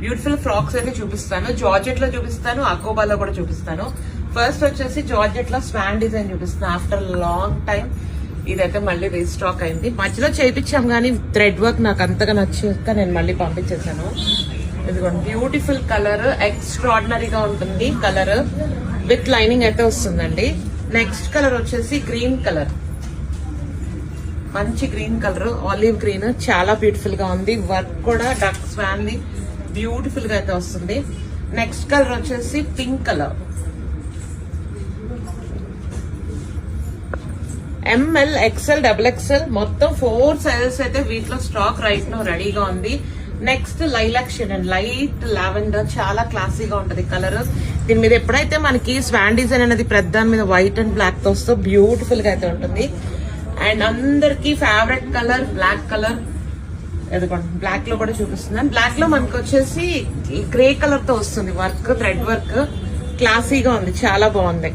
Beautiful frocks అయితే చూపిస్తాను. Georgette లో చూపిస్తాను, అకోబాలో కూడా చూపిస్తాను. ఫస్ట్ వచ్చేసి జార్జెట్ లో స్వాన్ డిజైన్ చూపిస్తాను. ఆఫ్టర్ లాంగ్ టైం ఇదైతే మళ్ళీ రీస్టాక్ అయింది. మధ్యలో చేయించాం కానీ థ్రెడ్ వర్క్ నాకు అంతగా నచ్చాక నేను మళ్ళీ పంపించేసాను. ఇదిగోండి బ్యూటిఫుల్ కలర్, ఎక్స్ట్రాడినరీగా ఉంటుంది కలర్. విత్ లైనింగ్ అయితే వస్తుందండి. నెక్స్ట్ కలర్ వచ్చేసి గ్రీన్ కలర్, మంచి గ్రీన్ కలర్, ఆలివ్ గ్రీన్, చాలా బ్యూటిఫుల్ గా ఉంది. వర్క్ కూడా డక్ స్వాన్ ది బ్యూటిఫుల్ గా అయితే వస్తుంది. నెక్స్ట్ కలర్ వచ్చేసి pink colour, ML, XL, double XL మొత్తం 4 సైజెస్ అయితే వీటిలో స్టాక్ రైట్ నో రెడీగా ఉంది. Next lilac shade and light lavender, చాలా క్లాసీగా ఉంటది కలర్. దీని మీద ఎప్పుడైతే మనకి స్వాన్ డిజైన్ అనేది పెద్ద మీద వైట్ అండ్ బ్లాక్ తో వస్తూ బ్యూటిఫుల్ గా అయితే ఉంటుంది. అండ్ అందరికి ఫేవరెట్ కలర్ బ్లాక్ కలర్. ఎదుకోండి బ్లాక్ లో కూడా చూపిస్తున్నాను. బ్లాక్ లో మనకు వచ్చేసి గ్రే కలర్ తో వస్తుంది వర్క్, థ్రెడ్ వర్క్, క్లాసీగా ఉంది, చాలా బాగుంది.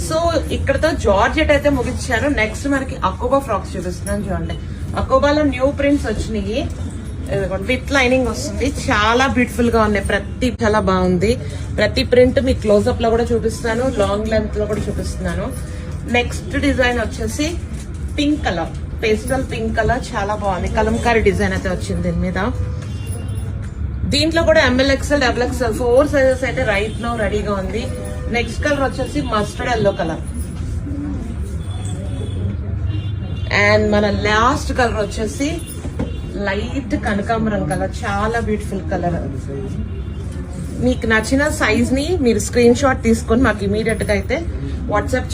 సో ఇక్కడతో జార్జెట్ అయితే ముగించాను. నెక్స్ట్ మనకి అకోబా ఫ్రాక్స్ చూపిస్తున్నాను. చూడండి అకోబాలో న్యూ ప్రింట్స్ వచ్చినాయి. విత్ లైనింగ్ వస్తుంది, చాలా బ్యూటిఫుల్ గా ఉన్నాయి. ప్రతి చాలా బాగుంది. ప్రతి ప్రింట్ మీకు క్లోజ్అప్ లో కూడా చూపిస్తాను, లాంగ్ లెంత్ లో కూడా చూపిస్తున్నాను. నెక్స్ట్ డిజైన్ వచ్చేసి pink colour, pastel pink colour, చాలా బాగుంది. కలంకారీ డిజైన్ అయితే వచ్చింది దీని మీద. దీంట్లో కూడా ML, XL, double XL 4 sizes అయితే రైట్ నో రెడీగా ఉంది. నెక్స్ట్ కలర్ వచ్చేసి మస్టర్డ్ ఎల్లో కలర్. అండ్ మన లాస్ట్ కలర్ వచ్చేసి లైట్ కనకాంబరం కలర్, చాలా బ్యూటిఫుల్ కలర్. మీకు నచ్చిన సైజ్ ని మీరు స్క్రీన్ షాట్ తీసుకొని మాకు ఇమీడియట్ గా అయితే వాట్సాప్